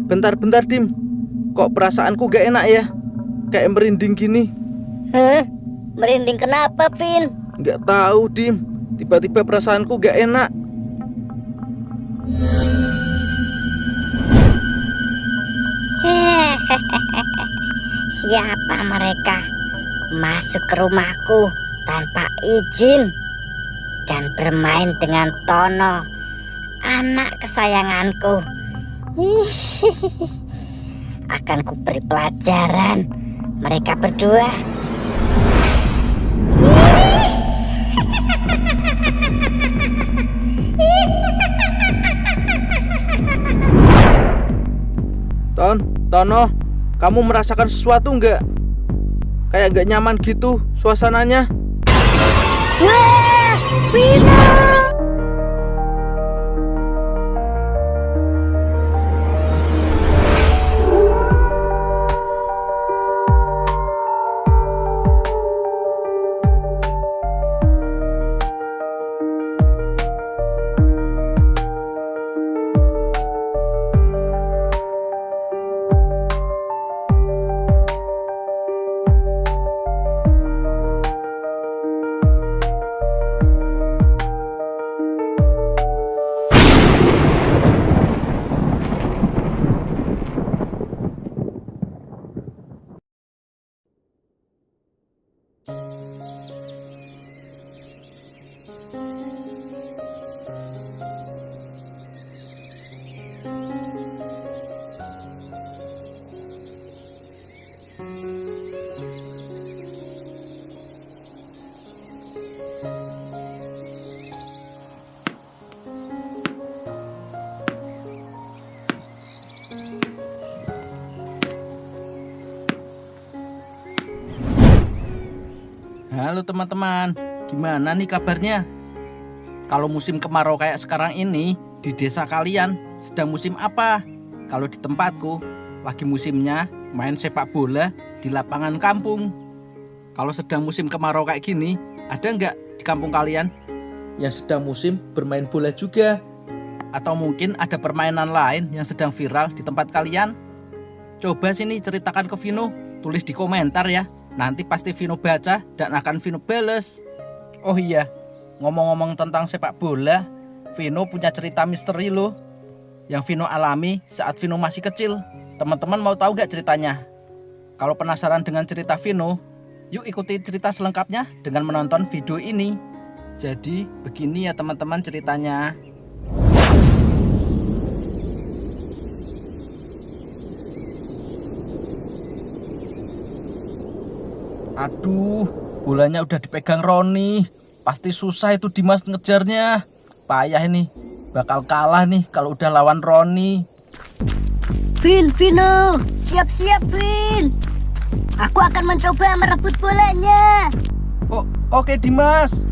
Bentar-bentar Dim. Kok perasaanku gak enak ya? Kayak merinding gini. Hah? Merinding kenapa, Vin? Gak tahu Dim. Tiba-tiba perasaanku gak enak. Siapa mereka? Masuk ke rumahku tanpa izin dan bermain dengan Tono, anak kesayanganku. Akan kuberi pelajaran mereka berdua. Tono, kamu merasakan sesuatu nggak? Kayak nggak nyaman gitu suasananya. Wah, Vino! Halo teman-teman, gimana nih kabarnya? Kalau musim kemarau kayak sekarang ini, di desa kalian sedang musim apa? Kalau di tempatku, lagi musimnya main sepak bola di lapangan kampung. Kalau sedang musim kemarau kayak gini, ada nggak di kampung kalian yang sedang musim bermain bola juga? Atau mungkin ada permainan lain yang sedang viral di tempat kalian? Coba sini ceritakan ke Vino, tulis di komentar ya. Nanti pasti Vino baca dan akan Vino bales. Oh iya, ngomong-ngomong tentang sepak bola, Vino punya cerita misteri loh yang Vino alami saat Vino masih kecil. Teman-teman mau tahu gak ceritanya? Kalau penasaran dengan cerita Vino, yuk ikuti cerita selengkapnya dengan menonton video ini. Jadi begini ya teman-teman ceritanya. Aduh, bolanya udah dipegang Roni. Pasti susah itu Dimas ngejarnya. Payah ini, bakal kalah nih kalau udah lawan Roni. Vino, siap-siap, Vin. Aku akan mencoba merebut bolanya. Oh, oke Dimas.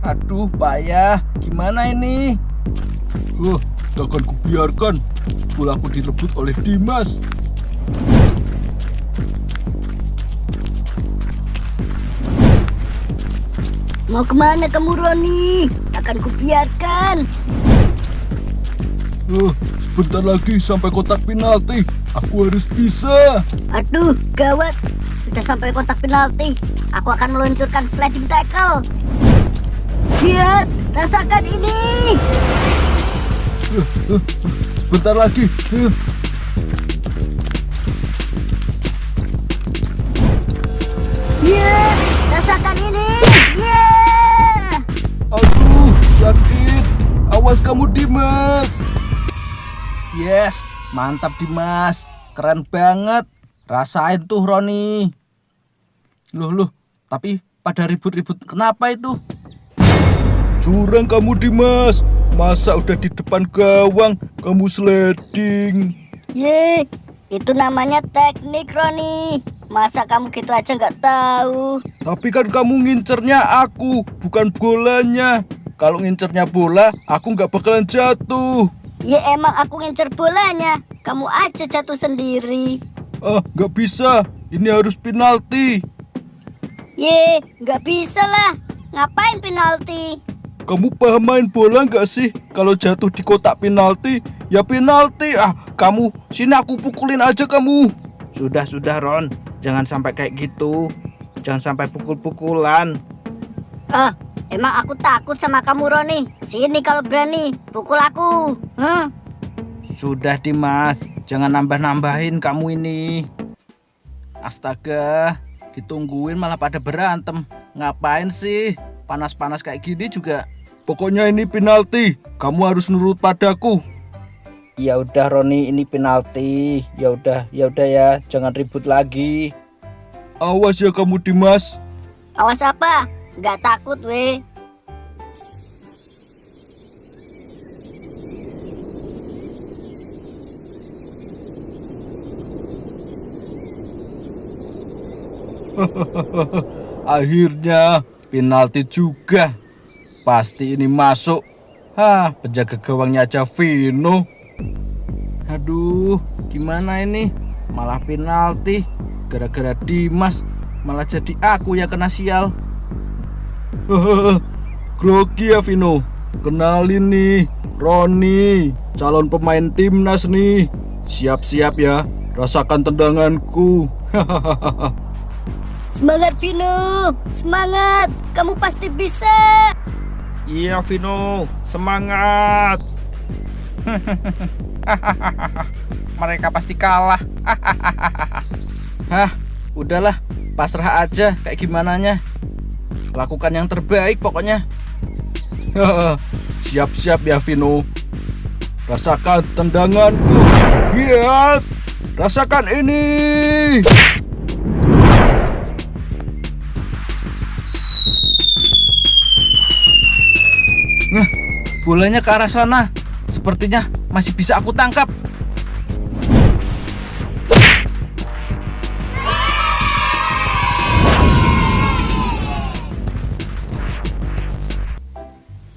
Aduh, payah. Gimana ini? Takkan kubiarkan bolaku direbut oleh Dimas. Mau kemana kamu, Roni? Akan kubiarkan. Sebentar lagi sampai kotak penalti. Aku harus bisa. Aduh, gawat. Sudah sampai kotak penalti. Aku akan meluncurkan sliding tackle. Lihat, rasakan ini. Sebentar lagi. Lihat, rasakan ini. Aduh, sakit. Awas kamu Dimas. Yes, mantap Dimas. Keren banget. Rasain tuh Roni. Loh, tapi pada ribut-ribut kenapa itu? Curang kamu Dimas. Masa udah di depan gawang kamu sliding? Itu namanya teknik, Roni. Masa kamu gitu aja nggak tahu? Tapi kan kamu ngincernya aku, bukan bolanya. Kalau ngincernya bola, aku nggak bakalan jatuh. Ya emang aku ngincer bolanya. Kamu aja jatuh sendiri. Nggak bisa. Ini harus penalti. Nggak bisa lah. Ngapain penalti? Kamu paham main bola nggak sih? Kalau jatuh di kotak penalti, Ya penalti. Ah, kamu sini aku pukulin aja kamu. Sudah Ron, jangan sampai kayak gitu. Jangan sampai pukul-pukulan. Oh, emang aku takut sama kamu Roni. Sini kalau berani, pukul aku. Sudah Dimas, jangan nambah-nambahin kamu ini. Astaga, ditungguin malah pada berantem. Ngapain sih? Panas-panas kayak gini juga. Pokoknya ini penalti. Kamu harus nurut padaku. Ya udah Roni, ini penalti. Ya udah ya, jangan ribut lagi. Awas ya kamu Dimas. Awas apa? Nggak takut weh. Akhirnya penalti juga. Pasti ini masuk. Hah, penjaga gawangnya aja Vino. Aduh, gimana ini? Malah penalti. Gara-gara Dimas, malah jadi aku yang kena sial. Grogi ya Vino. Kenalin nih, Roni, calon pemain timnas nih. Siap-siap ya, rasakan tendanganku. Semangat Vino, semangat. Kamu pasti bisa. Iya Vino, semangat. Mereka pasti kalah. Hah, udahlah, pasrah aja kayak gimananya. Lakukan yang terbaik pokoknya. Siap-siap ya Vino. Rasakan tendanganku. Lihat, rasakan ini. Nah, bolanya ke arah sana. Sepertinya masih bisa aku tangkap.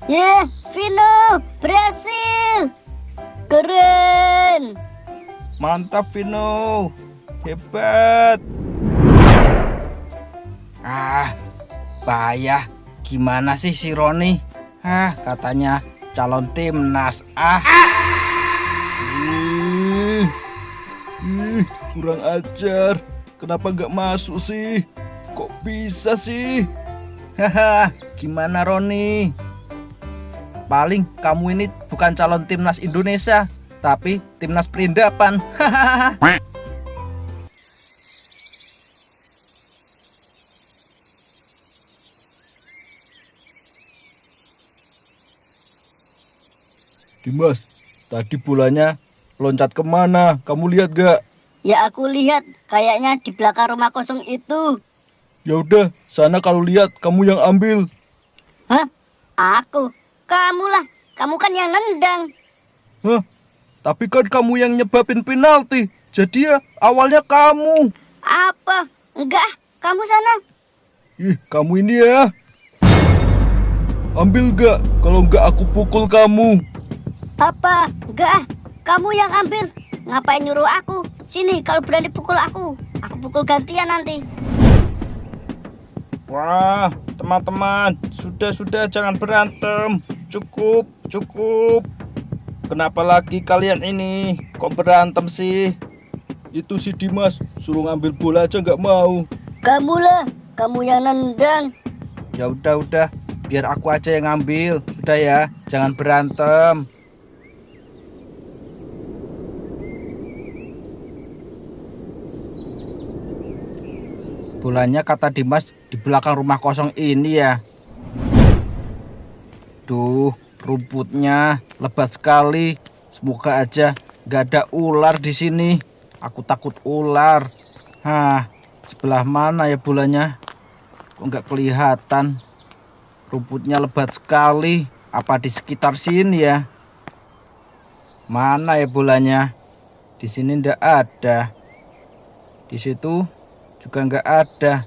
Ya, Vino, berhasil. Keren. Mantap Vino, hebat. Ah, payah. Gimana sih si Roni? Katanya calon timnas. Kurang ajar. Kenapa nggak masuk sih? Kok bisa sih? Haha, gimana Roni? Paling kamu ini bukan calon timnas Indonesia, tapi timnas perindapan. Hahaha. Dimas, tadi bolanya loncat kemana? Kamu lihat gak? Ya aku lihat, kayaknya di belakang rumah kosong itu. Ya udah, sana kalau lihat kamu yang ambil. Hah? Aku? Kamu lah, kamu kan yang nendang. Hah? Tapi kan kamu yang nyebabin penalti. Jadi ya awalnya kamu. Apa? Enggak, kamu sana. Ih, kamu ini ya. Ambil gak? Kalau enggak aku pukul kamu. Apa? Enggak, kamu yang ambil. Ngapain nyuruh aku? Sini kalau berani pukul aku pukul gantian nanti. Wah, teman-teman, sudah jangan berantem. Cukup. Kenapa lagi kalian ini? Kok berantem sih? Itu si Dimas suruh ngambil bola aja nggak mau. Kamu lah, kamu yang nendang. Ya udah, biar aku aja yang ngambil. Sudah ya, jangan berantem. Bolanya kata Dimas di belakang rumah kosong ini ya. Duh, rumputnya lebat sekali. Semoga aja nggak ada ular di sini. Aku takut ular. Sebelah mana ya bolanya? Kok nggak kelihatan? Rumputnya lebat sekali. Apa di sekitar sini ya? Mana ya bolanya? Di sini ndak ada. Di situ juga nggak ada.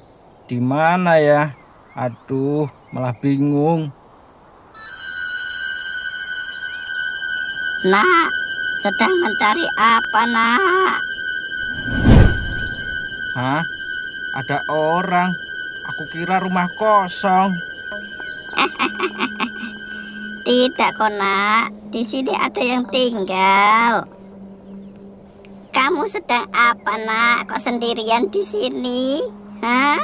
Di mana ya? Aduh, malah bingung. Nak, sedang mencari apa nak? Hah? Ada orang? Aku kira rumah kosong. Tidak kok nak, di sini ada yang tinggal. Kamu sedang apa nak? Kok sendirian di sini? Hah?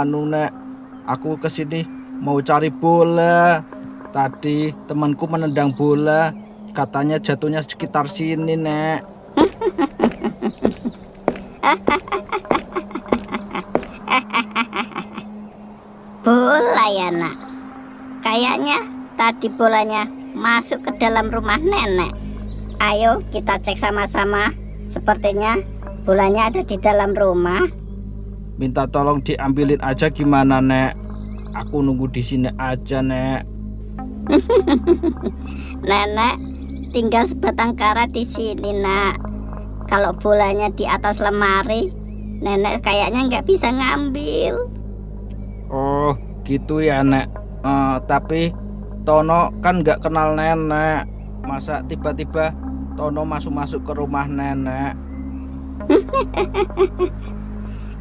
Nek, aku kesini mau cari bola. Tadi temanku menendang bola, katanya jatuhnya sekitar sini, Nek. Bola ya nak? Kayaknya tadi bolanya masuk ke dalam rumah nenek. Ayo kita cek sama-sama. Sepertinya bolanya ada di dalam rumah. Minta tolong diambilin aja gimana, Nek? Aku nunggu di sini aja, Nek. Nenek tinggal sebatang kara di sini nak. Kalau bolanya di atas lemari, nenek kayaknya nggak bisa ngambil. Oh, gitu ya, Nek. Tapi Tono kan nggak kenal nenek. Masa tiba-tiba Tono masuk-masuk ke rumah nenek?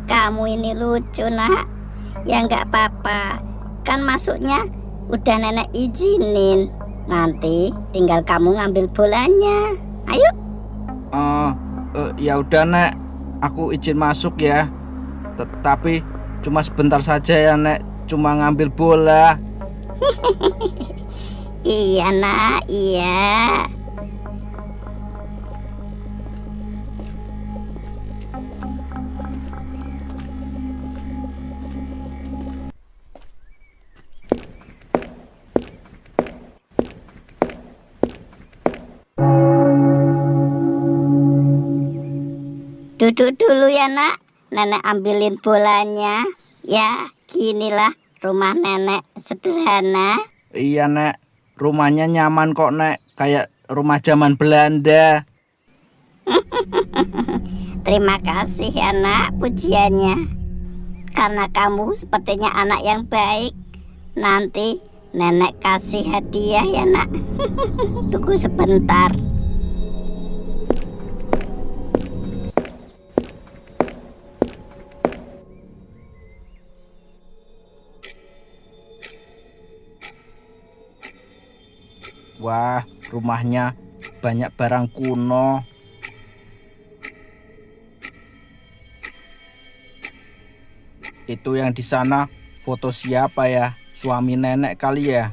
Kamu ini lucu nak. Ya nggak apa-apa. Kan masuknya udah nenek izinin. Nanti tinggal kamu ngambil bolanya. Ayo. Ya udah, Nek. Aku izin masuk ya. Tapi cuma sebentar saja ya, Nek. Cuma ngambil bola. Iya nak, iya. Duduk dulu ya nak, nenek ambilin bolanya. Ya, ginilah rumah nenek sederhana. Iya, Nek. Rumahnya nyaman kok, Nek. Kayak rumah zaman Belanda. Terima kasih ya nak pujiannya. Karena kamu sepertinya anak yang baik. Nanti nenek kasih hadiah ya nak. Tunggu sebentar. Wah, rumahnya banyak barang kuno. Itu yang di sana foto siapa ya? Suami nenek kali ya?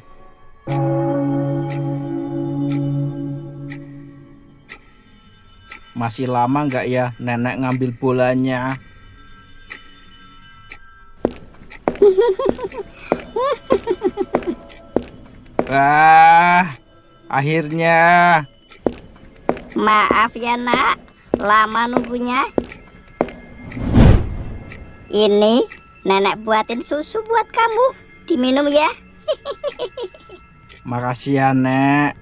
Masih lama nggak ya nenek ngambil bolanya? Akhirnya. Maaf ya nak, lama nunggunya. Ini nenek buatin susu buat kamu, diminum ya. Makasih ya, Nek.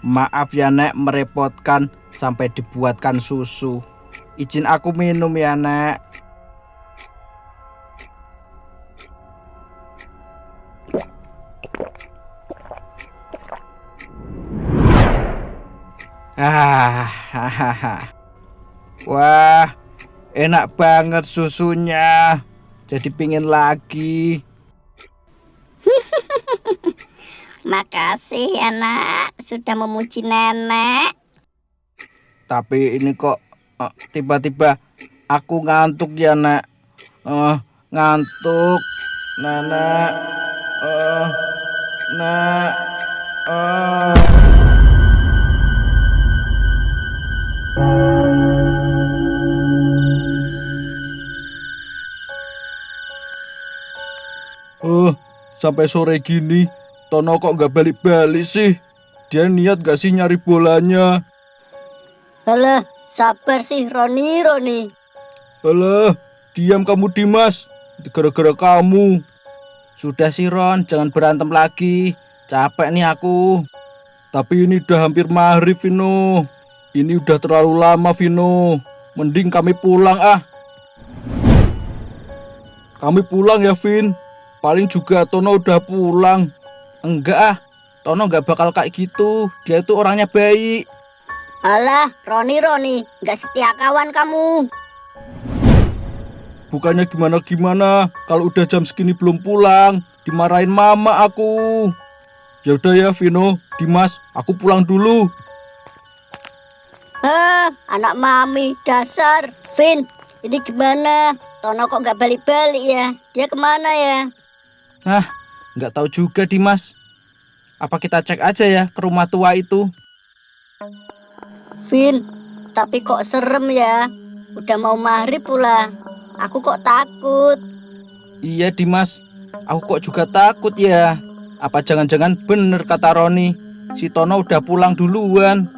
Maaf ya, Nek, merepotkan sampai dibuatkan susu. Izin aku minum ya, Nek. Wah, enak banget susunya. Jadi pingin lagi. Makasih ya nak, sudah memuji nenek. Tapi ini kok tiba-tiba aku ngantuk ya, Nek. Ngantuk, Nenek. Nek. Sampai sore gini Tono kok nggak balik-balik sih? Dia niat gak sih nyari bolanya? Alah, sabar sih Roni. Alah, diam kamu Dimas. Gara-gara kamu. Sudah sih, Ron, jangan berantem lagi. Capek nih aku. Tapi ini udah hampir maghrib, Vino. Ini udah terlalu lama, Vino. Mending kami pulang ah. Kami pulang ya, Vin. Paling juga Tono udah pulang. Enggak ah, Tono nggak bakal kayak gitu. Dia itu orangnya baik. Alah, Roni, nggak setia kawan kamu. Bukannya gimana-gimana, kalau udah jam segini belum pulang. Dimarahin mama aku. Ya udah ya Vino, Dimas, aku pulang dulu. Anak mami dasar. Vin, ini gimana? Tono kok nggak balik-balik ya? Dia kemana ya? Hah, nggak tahu juga Dimas. Apa kita cek aja ya ke rumah tua itu? Vin, tapi kok serem ya? Udah mau maghrib pula. Aku kok takut. Iya Dimas, aku kok juga takut ya. Apa jangan-jangan bener kata Roni, si Tono udah pulang duluan.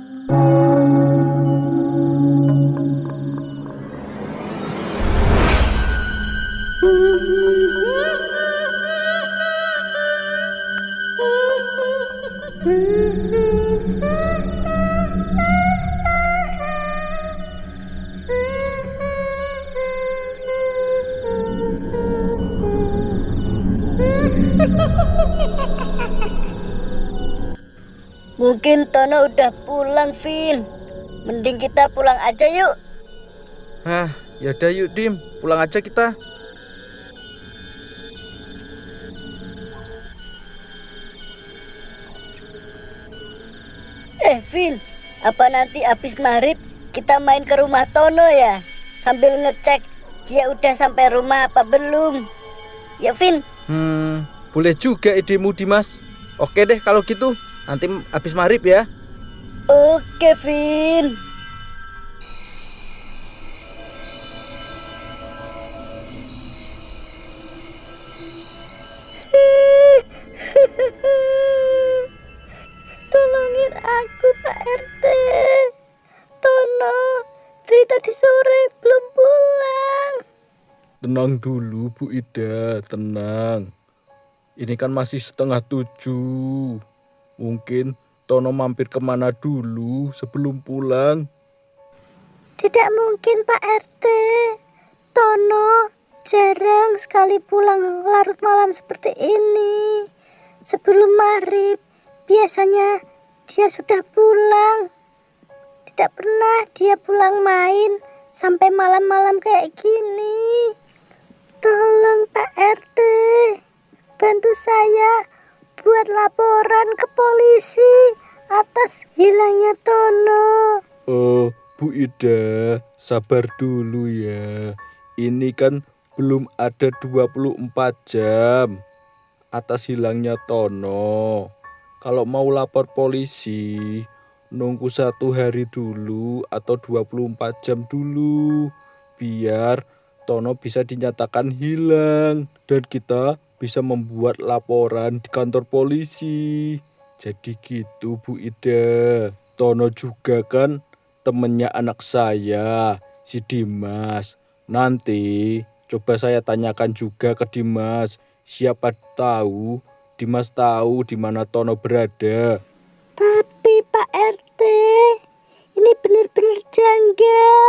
Mungkin Tono udah pulang, Vin. Mending kita pulang aja yuk. Hah, yaudah yuk Dim, pulang aja kita. Vin, apa nanti habis maghrib kita main ke rumah Tono ya? Sambil ngecek dia udah sampai rumah apa belum. Ya, Vin. Boleh juga idemu Dimas. Oke deh kalau gitu, nanti habis maghrib ya. Oke, Vin. Tolongin aku, Pak RT. Tono dari tadi sore belum pulang. Tenang dulu Bu Ida, tenang. Ini kan masih 6:30. Mungkin Tono mampir kemana dulu sebelum pulang. Tidak mungkin, Pak RT. Tono jarang sekali pulang larut malam seperti ini. Sebelum maghrib biasanya dia sudah pulang. Tidak pernah dia pulang main sampai malam-malam kayak gini. Tolong Pak RT, bantu saya buat laporan ke polisi atas hilangnya Tono. Oh, Bu Ida, sabar dulu ya. Ini kan belum ada 24 jam atas hilangnya Tono. Kalau mau lapor polisi, nunggu 1 hari dulu atau 24 jam dulu. Biar Tono bisa dinyatakan hilang dan kita bisa membuat laporan di kantor polisi. Jadi gitu Bu Ida. Tono juga kan temennya anak saya, si Dimas. Nanti coba saya tanyakan juga ke Dimas. Siapa tahu Dimas tahu di mana Tono berada. Tapi Pak RT, ini benar-benar janggal.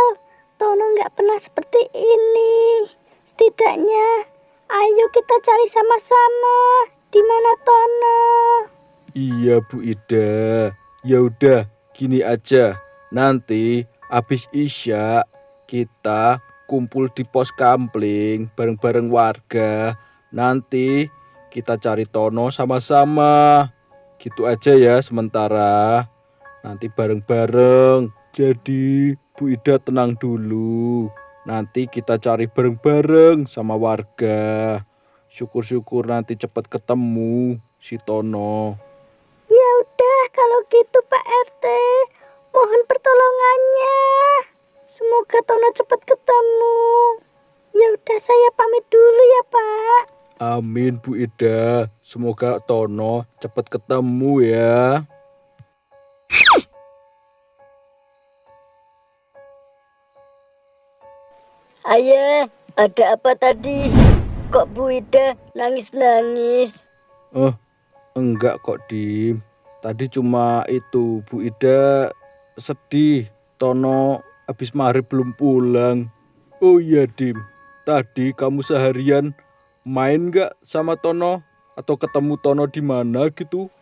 Tono nggak pernah seperti ini. Setidaknya, ayo kita cari sama-sama. Di mana Tono? Iya Bu Ida. Ya udah, gini aja. Nanti habis Isya kita kumpul di pos kampling bareng-bareng warga. Nanti kita cari Tono sama-sama. Gitu aja ya sementara. Nanti bareng-bareng. Jadi Bu Ida tenang dulu. Nanti kita cari bareng-bareng sama warga. Syukur-syukur nanti cepat ketemu si Tono. Ya udah kalau gitu Pak RT, mohon pertolongannya. Semoga Tono cepat ketemu. Ya udah saya pamit dulu ya Pak. Amin Bu Ida. Semoga Tono cepat ketemu ya. Ayah, ada apa tadi? Kok Bu Ida nangis-nangis? Oh, enggak kok Dim. Tadi cuma itu Bu Ida sedih. Tono habis maghrib belum pulang. Oh iya Dim, tadi kamu seharian main nggak sama Tono? Atau ketemu Tono di mana gitu?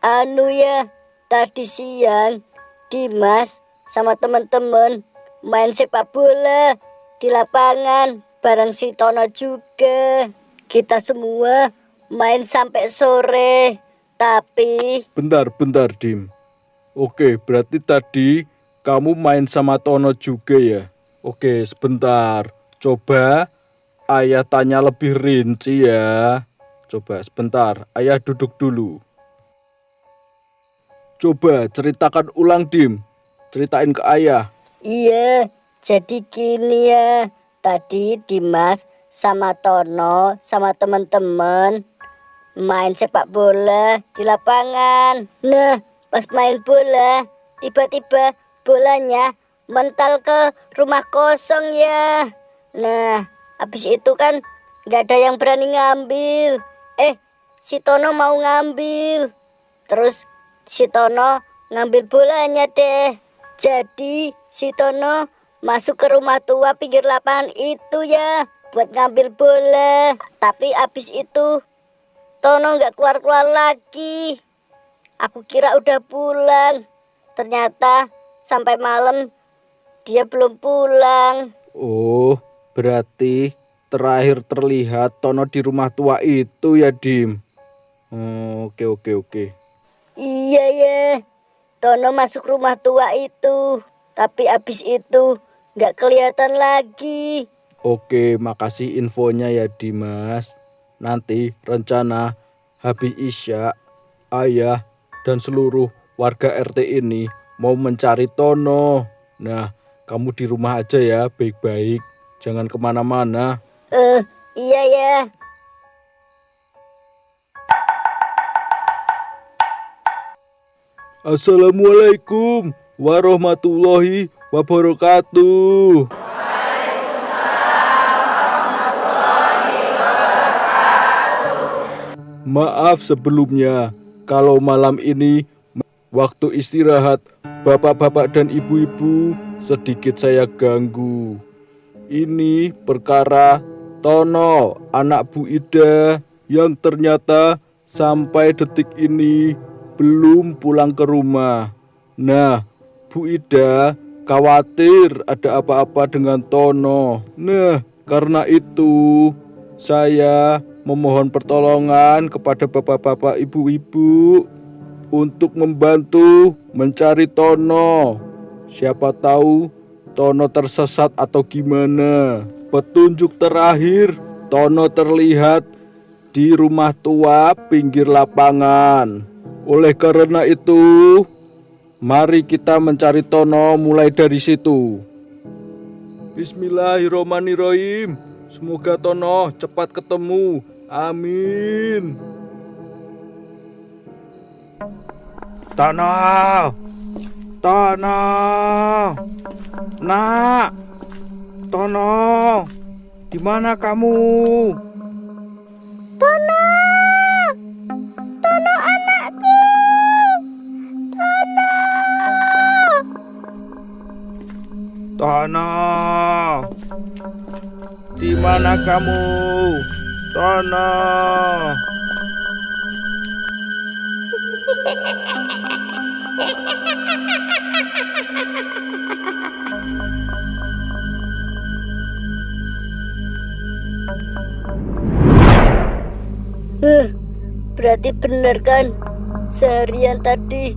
Anu ya, tadi siang Dimas sama teman-teman main sepak bola di lapangan bareng si Tono juga. kita semua main sampai sore. Tapi Bentar, Dim. Oke, berarti tadi kamu main sama Tono juga ya? Oke, sebentar. Coba ayah tanya lebih rinci ya. Coba sebentar, ayah duduk dulu. Coba ceritakan ulang, Dim. Ceritain ke ayah. iya, jadi gini ya. Tadi Dimas sama Tono sama teman-teman main sepak bola di lapangan. Nah, pas main bola, tiba-tiba bolanya mental ke rumah kosong ya. Nah, habis itu kan nggak ada yang berani ngambil. Si Tono mau ngambil. Terus si Tono ngambil bolanya deh. Jadi si Tono masuk ke rumah tua pinggir lapangan itu ya buat ngambil bola. Tapi habis itu Tono nggak keluar-keluar lagi. Aku kira udah pulang. Ternyata sampai malam dia belum pulang. Oh, berarti terakhir terlihat Tono di rumah tua itu ya, Dim? Oke. Iya ya, Tono masuk rumah tua itu. Tapi habis itu nggak kelihatan lagi. Oke, makasih infonya ya, Dimas. Nanti rencana habis Isya, ayah dan seluruh warga RT ini mau mencari Tono. Nah, kamu di rumah aja ya, baik-baik. Jangan kemana-mana. Iya ya. Assalamualaikum warahmatullahi wabarakatuh. Maaf sebelumnya kalau malam ini waktu istirahat bapak-bapak dan ibu-ibu sedikit saya ganggu. Ini perkara Tono, anak Bu Ida yang ternyata sampai detik ini belum pulang ke rumah. Nah, Bu Ida khawatir ada apa-apa dengan Tono. Nah, karena itu saya memohon pertolongan kepada bapak-bapak ibu-ibu untuk membantu mencari Tono. Siapa tahu Tono tersesat atau gimana. Petunjuk terakhir, Tono terlihat di rumah tua pinggir lapangan. Oleh karena itu, mari kita mencari Tono mulai dari situ. Bismillahirrahmanirrahim. Semoga Tono cepat ketemu. Amin. Tono, nak, Tono, di mana kamu? Tono anakku. Tono, di mana kamu? Tono. Berarti benar kan? Seharian tadi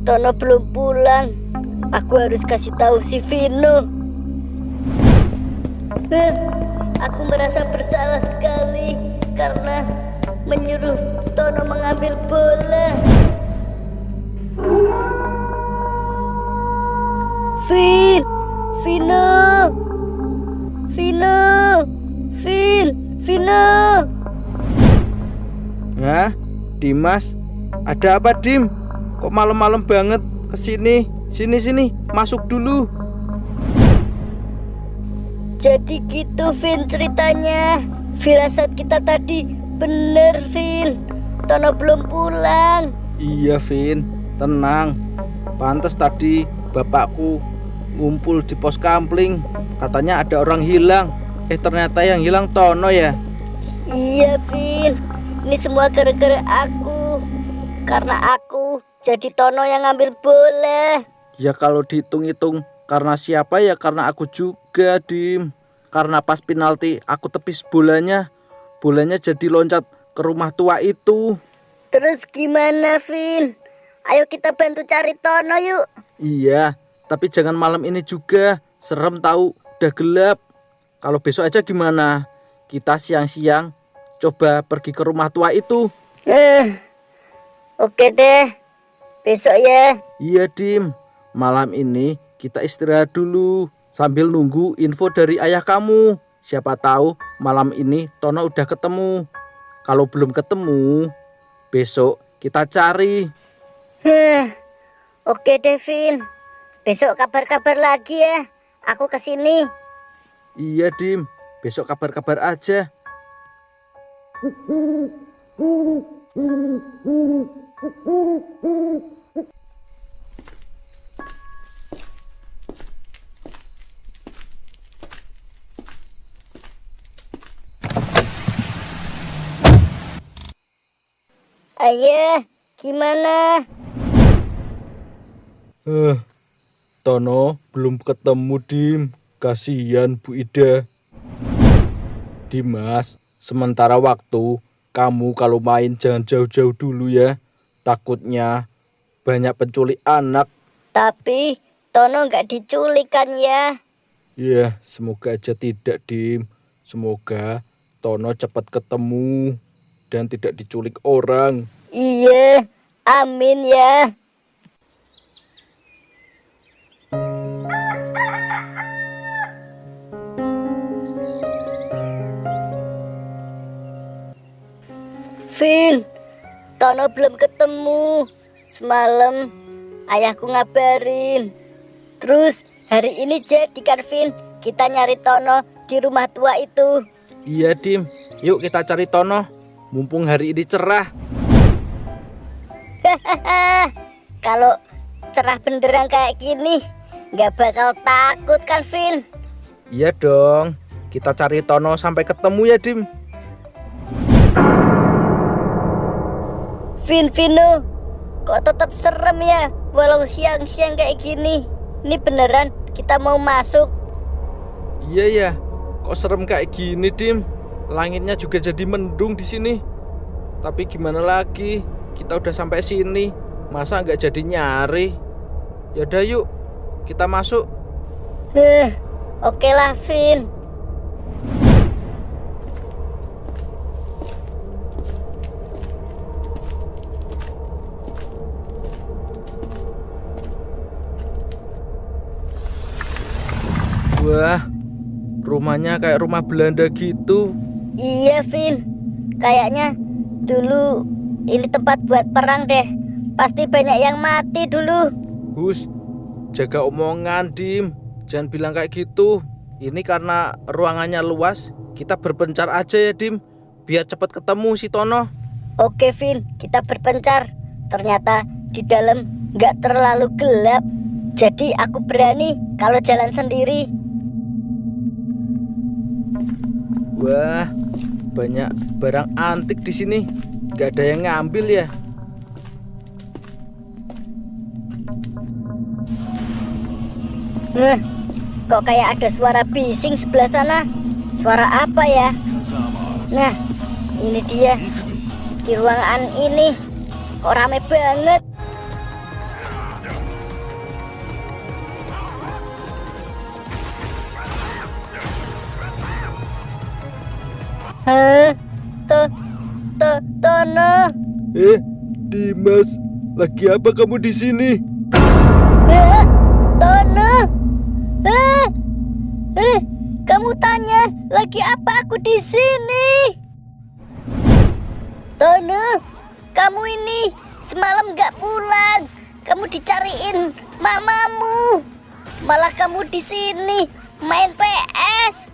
Tono belum pulang. Aku harus kasih tahu si Vino. Aku merasa bersalah sekali karena menyuruh Tono mengambil bola. Vino. Hah? Dimas? Ada apa, Dim? Kok malam-malam banget kesini? Sini, masuk dulu. Jadi gitu, Vin, ceritanya. Firasat kita tadi bener, Vin. Tono belum pulang. Iya, Vin, tenang. Pantes tadi bapakku ngumpul di pos kampling. Katanya ada orang hilang. Ternyata yang hilang Tono ya. Iya, Vin. Ini semua gara-gara aku. Karena aku jadi Tono yang ngambil bola. Ya kalau dihitung-hitung karena siapa ya karena aku juga, Dim. Karena pas penalti aku tepis bolanya, bolanya jadi loncat ke rumah tua itu. Terus gimana, Vin? Ayo kita bantu cari Tono yuk. Iya, tapi jangan malam ini juga. Serem tahu, udah gelap. Kalau besok aja gimana? Kita siang-siang coba pergi ke rumah tua itu. Oke deh. Besok ya. Iya, Dim. Malam ini kita istirahat dulu sambil nunggu info dari ayah kamu. Siapa tahu malam ini Tono udah ketemu. Kalau belum ketemu, besok kita cari. Oke deh, Vin. Besok kabar-kabar lagi ya. Aku kesini. Iya, Dim. Besok kabar-kabar aja. Ayah, gimana? Tono belum ketemu, Dim. Kasihan Bu Ida. Dimas, sementara waktu kamu kalau main jangan jauh-jauh dulu ya. Takutnya banyak penculik anak. Tapi Tono nggak diculik kan ya? Ya, semoga aja tidak, Dim. Semoga Tono cepat ketemu dan tidak diculik orang. Iya, amin ya. Vin, Tono belum ketemu. Semalam ayahku ngabarin. Terus hari ini jadi kan, Vin, kita nyari Tono di rumah tua itu. Iya, Dim. Yuk kita cari Tono. Mumpung hari ini cerah. Kalau cerah beneran kayak gini, nggak bakal takut kan, Vin? Iya dong. Kita cari Tono sampai ketemu ya, Dim. Vino, kok tetap serem ya walau siang-siang kayak gini. Ini beneran kita mau masuk. Iya ya. Kok serem kayak gini, Dim? Langitnya juga jadi mendung di sini. Tapi gimana lagi? Kita udah sampai sini. Masa nggak jadi nyari? Yaudah yuk, kita masuk. Oke lah, Vin. Wah, rumahnya kayak rumah Belanda gitu. Iya, Vin. Kayaknya dulu ini tempat buat perang deh. Pasti banyak yang mati dulu. Hus, jaga omongan, Dim. Jangan bilang kayak gitu. Ini karena ruangannya luas, kita berpencar aja ya, Dim. Biar cepat ketemu si Tono. Oke, Vin, kita berpencar. Ternyata di dalam nggak terlalu gelap. Jadi aku berani kalau jalan sendiri. Wah, banyak barang antik di sini. Gak ada yang ngambil ya. Kok kayak ada suara bising sebelah sana? Suara apa ya? Nah, ini dia. Di ruangan ini kok rame banget. Tono. Dimas, lagi apa kamu di sini? Tono. Kamu tanya lagi apa aku di sini? Tono, kamu ini semalam gak pulang. Kamu dicariin mamamu. Malah kamu di sini main PS.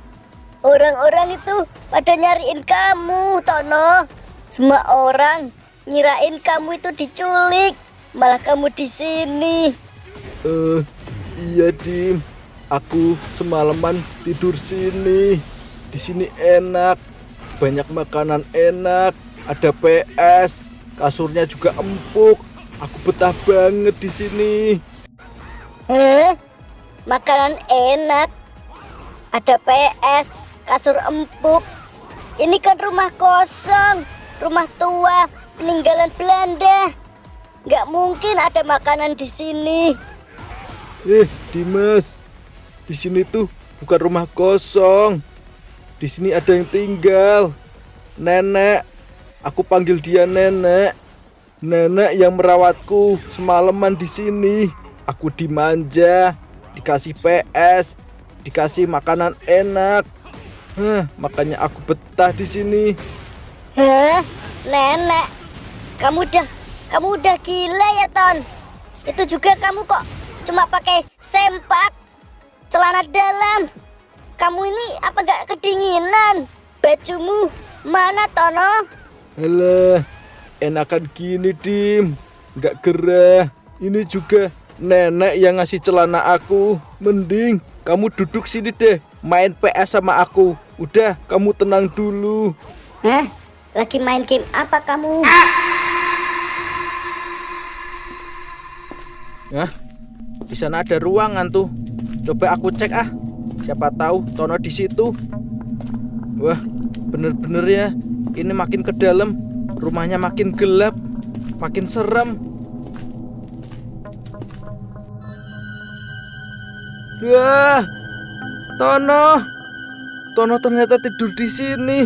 Orang-orang itu pada nyariin kamu, Tono. Semua orang ngirain kamu itu diculik, malah kamu di sini. Iya, Dim. Aku semalaman tidur sini. Di sini enak. Banyak makanan enak. Ada PS. Kasurnya juga empuk. Aku betah banget di sini. Makanan enak. Ada PS, kasur empuk. Ini kan rumah kosong, rumah tua, peninggalan Belanda. Nggak mungkin ada makanan di sini. Dimas, di sini tuh bukan rumah kosong. Di sini ada yang tinggal. Nenek, aku panggil dia nenek. Nenek yang merawatku semalaman di sini. Aku dimanja, dikasih PS, dikasih makanan enak. Makanya aku betah di sini. Hah? Nenek, kamu udah gila ya, Ton? Itu juga kamu kok cuma pakai sempak, celana dalam. Kamu ini apa gak kedinginan? Bajumu mana, Tono? Alah, enakan gini, Dim. Nggak gerah. Ini juga nenek yang ngasih celana aku. Mending kamu duduk sini deh, main PS sama aku. Udah, kamu tenang dulu. Hah? Lagi main game apa kamu? Nah, di sana ada ruangan tuh. Coba aku cek ah. Siapa tahu Tono di situ. Wah, bener-bener ya. Ini makin ke dalam, rumahnya makin gelap, makin serem. Wah, Tono ternyata tidur di sini.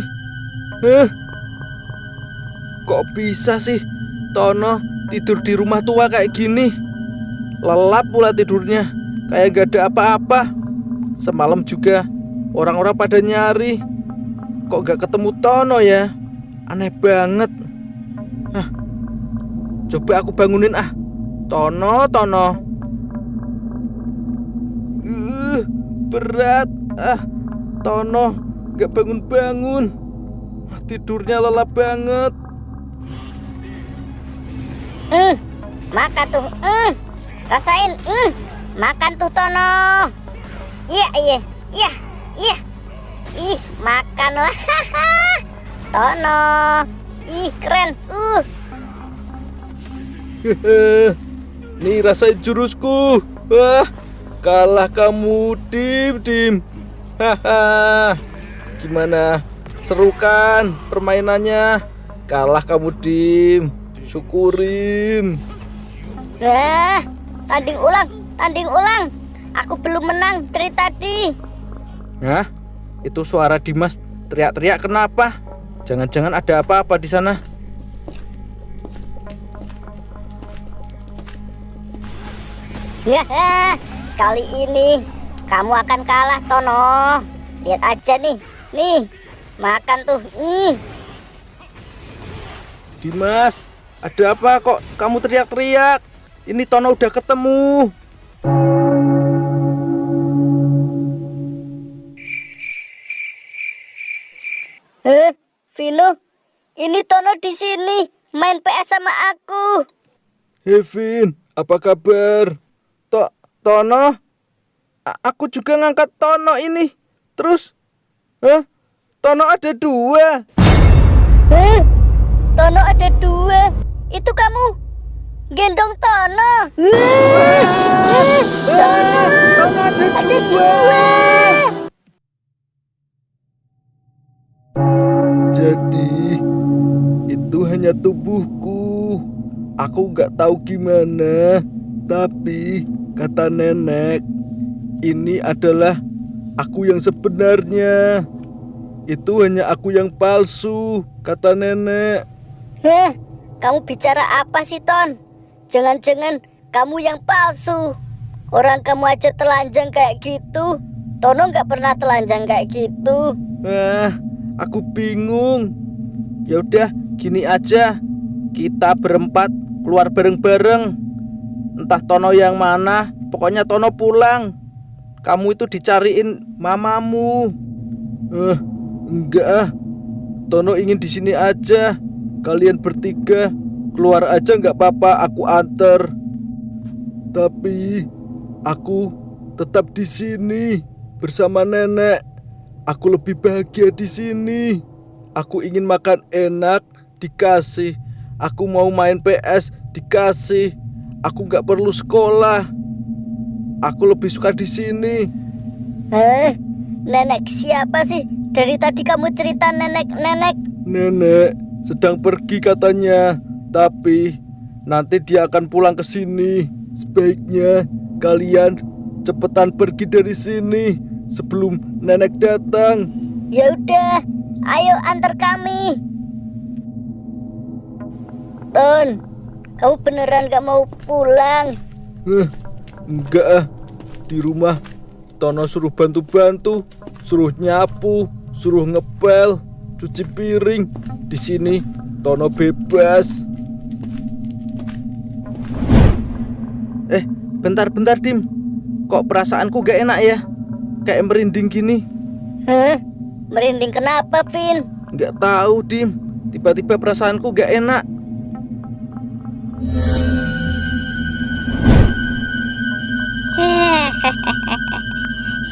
Kok bisa sih Tono tidur di rumah tua kayak gini? Lelap pula tidurnya, kayak gak ada apa-apa. Semalam juga orang-orang pada nyari, kok gak ketemu Tono ya? Aneh banget. Coba aku bangunin ah. Tono. Berat. Tono gak bangun-bangun. Tidurnya lelap banget. Makan tuh. Rasain. Makan tuh, Tono. Iya. Ih, makan. Tono. Ih, keren. Nih rasain jurusku. Wah, kalah kamu, Dim. Gimana? Seru kan permainannya? Kalah kamu, Dim. Syukurin. Tanding ulang. Aku belum menang dari tadi. Hah? Itu suara Dimas teriak-teriak kenapa? Jangan-jangan ada apa-apa di sana. Kali ini kamu akan kalah, Tono. Lihat aja nih. Makan tuh. Dimas, ada apa kok kamu teriak-teriak? Ini Tono udah ketemu. Vino, ini Tono di sini main PS sama aku. Vin, apa kabar? Tono? Aku juga ngangkat Tono ini. Terus? Tono ada 2. Tono ada 2. Itu kamu gendong Tono. Tono ada 2. Jadi itu hanya tubuhku. Aku gak tahu gimana. Tapi kata nenek, ini adalah aku yang sebenarnya. Itu hanya aku yang palsu, kata nenek. Kamu bicara apa sih, Ton? Jangan-jangan kamu yang palsu. Orang kamu aja telanjang kayak gitu. Tono gak pernah telanjang kayak gitu. Aku bingung. Ya udah, gini aja. Kita berempat keluar bareng-bareng. Entah Tono yang mana, pokoknya Tono pulang. Kamu itu dicariin mamamu. Enggak. Tono ingin di sini aja. Kalian bertiga keluar aja nggak apa-apa, aku anter. Tapi aku tetap di sini bersama nenek. Aku lebih bahagia di sini. Aku ingin makan enak, dikasih. Aku mau main PS, dikasih. Aku nggak perlu sekolah. Aku lebih suka di sini. Nenek siapa sih Dari tadi kamu cerita nenek. Nenek sedang pergi katanya, tapi nanti dia akan pulang ke sini. Sebaiknya kalian cepetan pergi dari sini sebelum nenek datang. Ya udah, ayo antar kami. Ton, kamu beneran gak mau pulang? Enggak ah. Di rumah Tono suruh bantu-bantu, suruh nyapu, suruh ngepel, cuci piring. Di sini Tono bebas. Bentar Dim. Kok perasaanku gak enak ya? Kayak merinding gini. Hah? Merinding kenapa, Vin? Gak tahu Dim. Tiba-tiba perasaanku gak enak.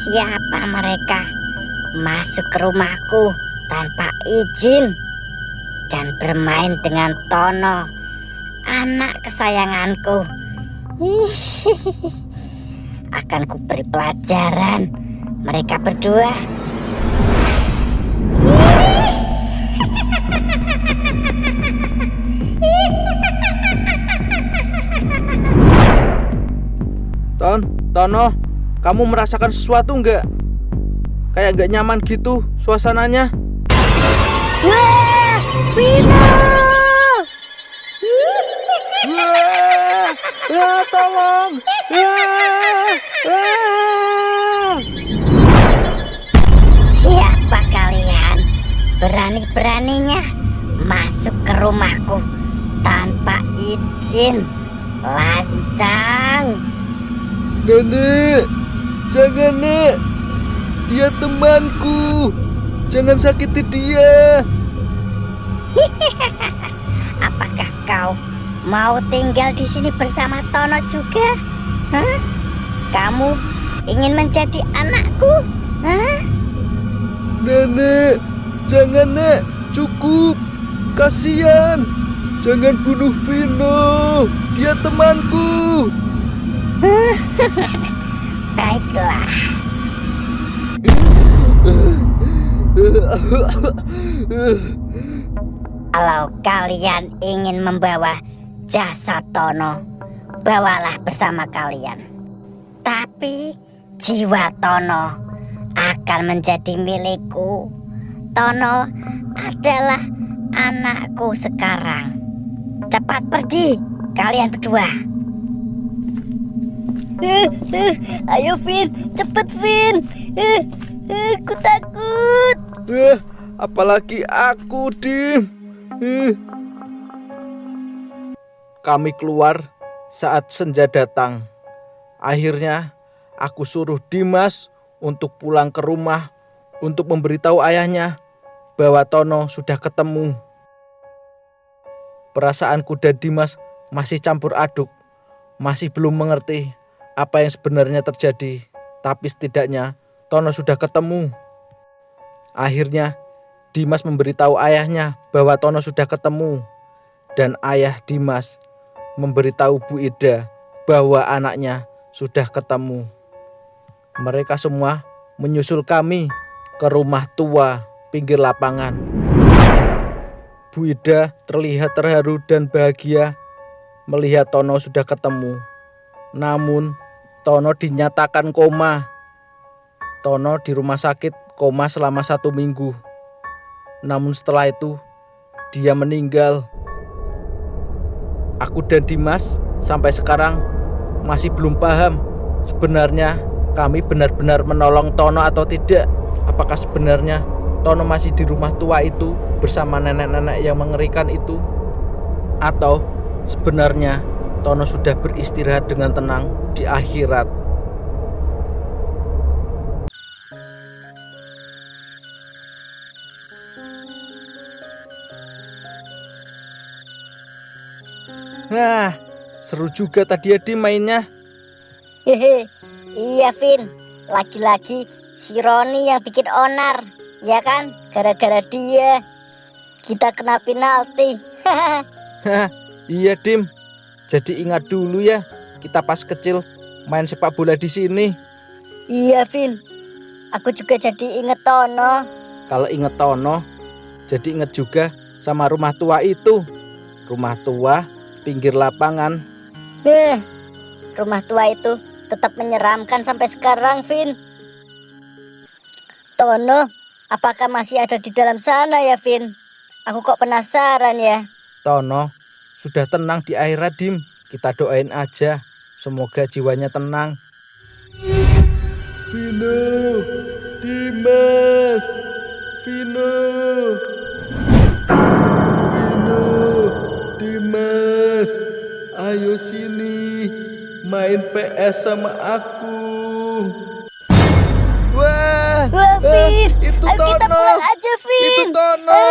Siapa mereka masuk ke rumahku tanpa izin dan bermain dengan Tono, anak kesayanganku? Akan kuberi pelajaran mereka berdua. Tono, kamu merasakan sesuatu nggak? Kayak nggak nyaman gitu suasananya. Wah, Vino! Tolong! Siapa kalian? Berani-beraninya masuk ke rumahku tanpa izin. Lancang! Nenek, jangan Nek. Dia temanku. Jangan sakiti dia. Apakah kau mau tinggal di sini bersama Tono juga? Hah? Kamu ingin menjadi anakku? Hah? Nenek, jangan Nek. Cukup. Kasihan. Jangan bunuh Vino. Dia temanku. Baiklah. Kalau kalian ingin membawa jasad Tono, bawalah bersama kalian. Tapi jiwa Tono akan menjadi milikku. Tono adalah anakku sekarang. Cepat pergi, kalian berdua. Ayo Vin, cepet Vin. Aku takut. Apalagi aku, Dim. Kami keluar saat senja datang. Akhirnya aku suruh Dimas untuk pulang ke rumah untuk memberitahu ayahnya bahwa Tono sudah ketemu. Perasaanku dan Dimas masih campur aduk, masih belum mengerti apa yang sebenarnya terjadi. Tapi setidaknya Tono sudah ketemu. Akhirnya Dimas memberitahu ayahnya bahwa Tono sudah ketemu. Dan ayah Dimas memberitahu Bu Ida bahwa anaknya sudah ketemu. Mereka semua menyusul kami ke rumah tua pinggir lapangan. Bu Ida terlihat terharu dan bahagia melihat Tono sudah ketemu. Namun Tono dinyatakan koma. Tono di rumah sakit koma selama 1 minggu. Namun setelah itu dia meninggal. Aku dan Dimas sampai sekarang masih belum paham sebenarnya kami benar-benar menolong Tono atau tidak. Apakah sebenarnya Tono masih di rumah tua itu bersama nenek-nenek yang mengerikan itu, atau sebenarnya Tono sudah beristirahat dengan tenang di akhirat. Nah, seru juga tadi ya Dim mainnya. Hehe, iya Vin, lagi-lagi si Roni yang bikin onar, ya kan? Gara-gara dia kita kena penalti. Hah, iya Dim. Jadi ingat dulu ya, kita pas kecil main sepak bola di sini. Iya Vin, aku juga jadi inget Tono. Kalau inget Tono, jadi inget juga sama rumah tua itu. Rumah tua pinggir lapangan. Rumah tua itu tetap menyeramkan sampai sekarang, Vin. Tono, apakah masih ada di dalam sana ya, Vin? Aku kok penasaran ya. Tono sudah tenang di akhirat, Dim. Kita doain aja, semoga jiwanya tenang. Vino, Dimas, Vino, Vino, Dimas, ayo sini main PS sama aku. Wah, Wah, Vin, itu ayo kita Tono. pulang aja, Vin. Itu Tono.